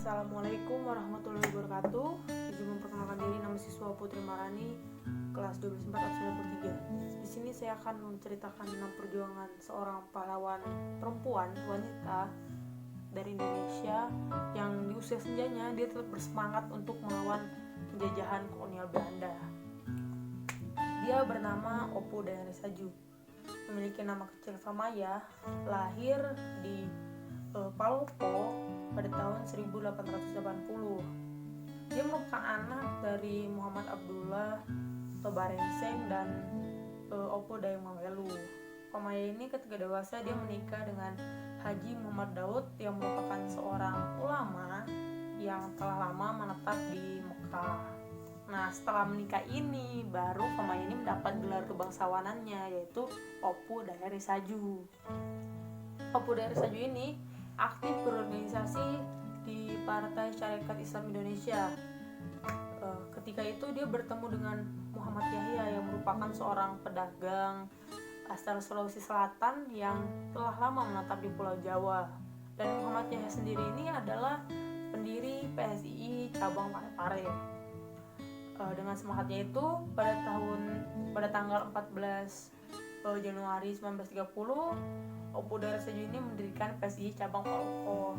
Assalamualaikum warahmatullahi wabarakatuh. Izin memperkenalkan diri, nama siswa Putri Marani, kelas 12 4 absen 3. Di sini saya akan menceritakan tentang perjuangan seorang pahlawan perempuan wanita dari Indonesia yang di usia senjanya dia tetap bersemangat untuk melawan penjajahan kolonial Belanda. Dia bernama Opo Dayang Risaju, memiliki nama kecil Famaya, lahir di Palopo pada tahun 1880. Dia merupakan anak dari Muhammad Abdullah Tobarenseng dan Opo Dayang Mawelu. Famaya ini ketika dewasa dia menikah dengan Haji Muhammad Daud yang merupakan seorang ulama yang telah lama menetap di Mekah. Nah, setelah menikah ini baru Famaya ini mendapat gelar kebangsawanannya, yaitu Opo Dayang Risaju. Opo Dayang Risaju ini aktif berorganisasi di Partai Syarikat Islam Indonesia. Ketika itu dia bertemu dengan Muhammad Yahya yang merupakan seorang pedagang asal Sulawesi Selatan yang telah lama menetap di Pulau Jawa. Dan Muhammad Yahya sendiri ini adalah pendiri PSII cabang Parepare. Dengan semangatnya itu pada tanggal 14 Januari 1930 Opo Dayang Risaju ini mendirikan PSII cabang Palopo.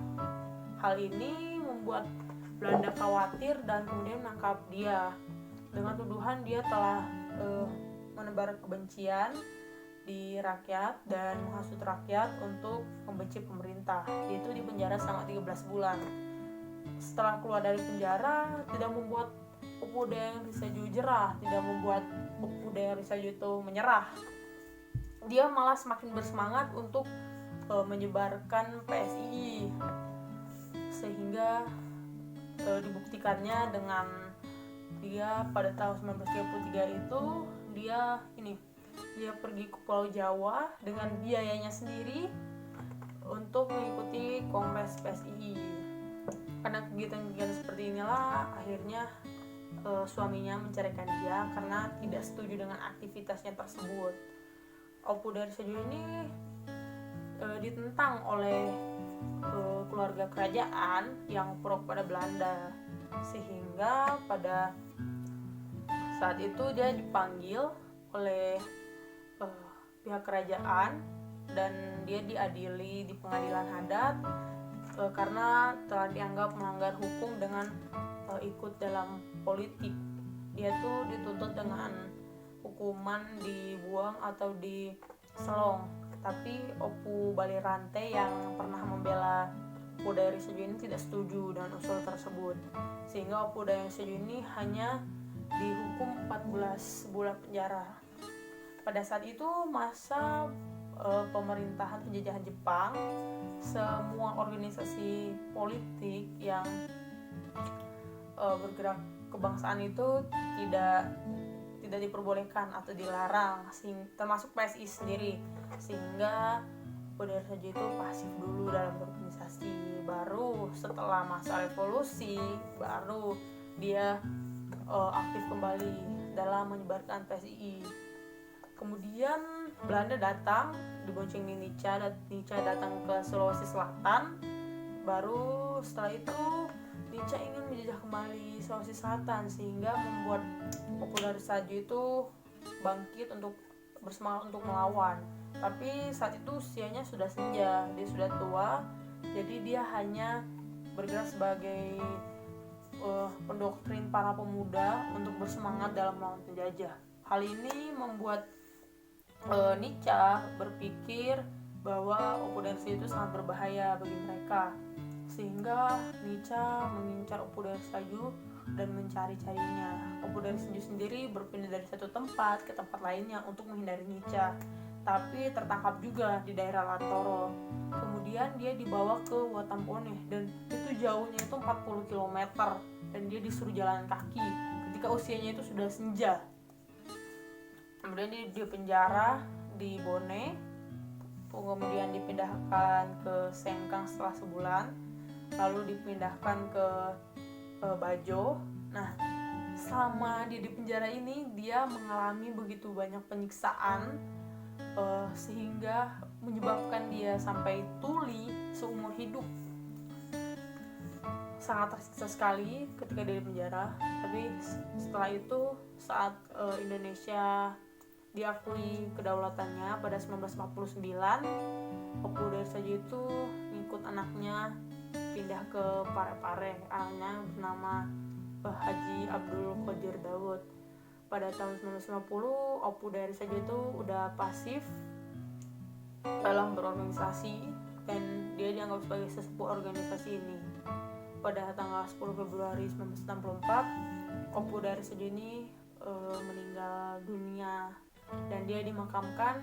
Hal ini membuat Belanda khawatir dan kemudian menangkap dia dengan tuduhan dia telah menebar kebencian di rakyat dan menghasut rakyat untuk membenci pemerintah. Dia itu dipenjara selama 13 bulan. Setelah keluar dari penjara, tidak membuat Opo Dayang Risaju jerah, tidak membuat Opo Dayang Risaju itu menyerah. Dia malah semakin bersemangat untuk menyebarkan PSII, sehingga dibuktikannya dengan dia pada tahun 1933 itu dia pergi ke Pulau Jawa dengan biayanya sendiri untuk mengikuti kongres PSII. Karena kegiatan-kegiatan seperti inilah akhirnya suaminya menceraikan dia karena tidak setuju dengan aktivitasnya tersebut. Opo Dayang Risaju ini ditentang oleh keluarga kerajaan yang pro pada Belanda, sehingga pada saat itu dia dipanggil oleh pihak kerajaan dan dia diadili di pengadilan adat karena telah dianggap melanggar hukum dengan ikut dalam politik. Dia tuh dituntut dengan hukuman dibuang atau diselong. Tapi Opu Balirante yang pernah membela Opo Dayang Risaju ini tidak setuju dengan usul tersebut, sehingga Opo Dayang Risaju ini hanya dihukum 14 bulan penjara. Pada saat itu masa pemerintahan penjajahan Jepang, semua organisasi politik yang bergerak kebangsaan itu tidak diperbolehkan atau dilarang, termasuk PSI sendiri, sehingga Opo Dayang Risaju itu pasif dulu dalam berorganisasi. Baru setelah masa revolusi baru dia aktif kembali dalam menyebarkan PSII. Kemudian Belanda datang dibonceng Nica datang ke Sulawesi Selatan. Baru setelah itu Nica ingin menjajah kembali Sulawesi Selatan, sehingga membuat Opo Dayang Risaju itu bangkit untuk bersemangat untuk melawan. Tapi saat itu usianya sudah senja, dia sudah tua, jadi dia hanya bergerak sebagai pendoktrin para pemuda untuk bersemangat dalam melawan penjajah. Hal ini membuat Nica berpikir bahwa Opo Dayang Risaju itu sangat berbahaya bagi mereka, sehingga Nica mengincar Opo Dayang Risaju dan mencari-carinya. Opo Dayang Risaju sendiri berpindah dari satu tempat ke tempat lainnya untuk menghindari Nica, tapi tertangkap juga di daerah Lantoro. Kemudian dia dibawa ke Watampone dan itu jauhnya itu 40 km dan dia disuruh jalan kaki ketika usianya itu sudah senja. Kemudian dia dipenjara di Bone, kemudian dipindahkan ke Sengkang setelah sebulan, lalu dipindahkan ke Bajo. Nah, selama dia di penjara ini dia mengalami begitu banyak penyiksaan sehingga menyebabkan dia sampai tuli seumur hidup. sangat tersiksa sekali ketika dia di penjara. Tapi setelah itu saat Indonesia diakui kedaulatannya pada 1949, Opu Dari Sajo itu ngikut anaknya pindah ke Parepare. Anaknya bernama Haji Abdul Qodir Daud. Pada tahun 1950, Opu Dari Sajo itu udah pasif dalam berorganisasi dan dia dianggap sebagai sesepuh organisasi ini. Pada tanggal 10 Februari 1964, Opu Dari Sajo ini meninggal dunia dan dia dimakamkan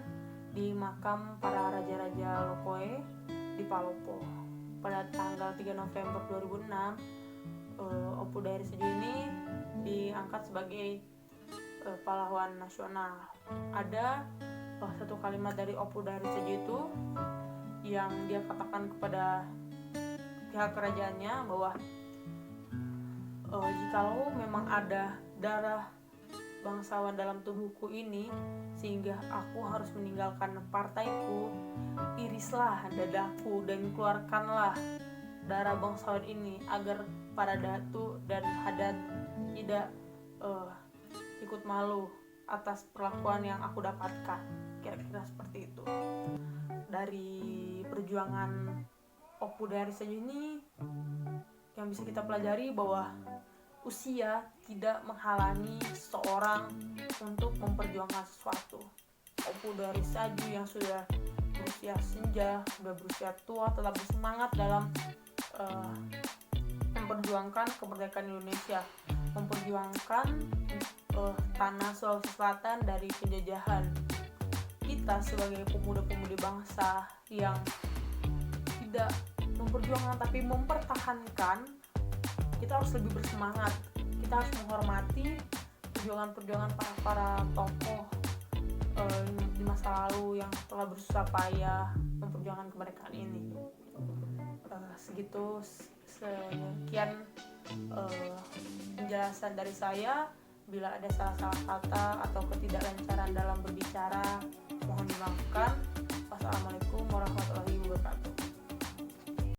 di makam para raja-raja Lokoe di Palopo. Pada tanggal 3 November 2006, Opu Dari Sajo ini diangkat sebagai pahlawan nasional. Ada satu kalimat dari Opu Dari Sajo itu yang dia katakan kepada pihak kerajaannya bahwa jikalau memang ada darah bangsawan dalam tubuhku ini sehingga aku harus meninggalkan partaiku, irislah dadaku dan keluarkanlah darah bangsawan ini agar para datu dan hadat tidak ikut malu atas perlakuan yang aku dapatkan. Kira-kira seperti itu. Dari perjuangan Opu Dari Sajo ini yang bisa kita pelajari bahwa usia tidak menghalangi seseorang untuk memperjuangkan sesuatu. Opu Dari Sajo yang sudah berusia senja, sudah berusia tua, tetap bersemangat dalam memperjuangkan kemerdekaan Indonesia, memperjuangkan tanah Sulawesi Selatan dari penjajahan. Kita sebagai pemuda-pemudi bangsa yang tidak memperjuangkan tapi mempertahankan, kita harus lebih bersemangat. Kita harus menghormati perjuangan-perjuangan para tokoh di masa lalu yang telah berusaha payah memperjuangkan kemerdekaan ini. Sekian penjelasan dari saya. Bila ada salah-salah kata atau ketidaklancaran dalam berbicara, mohon dimaafkan. Wassalamualaikum warahmatullahi wabarakatuh.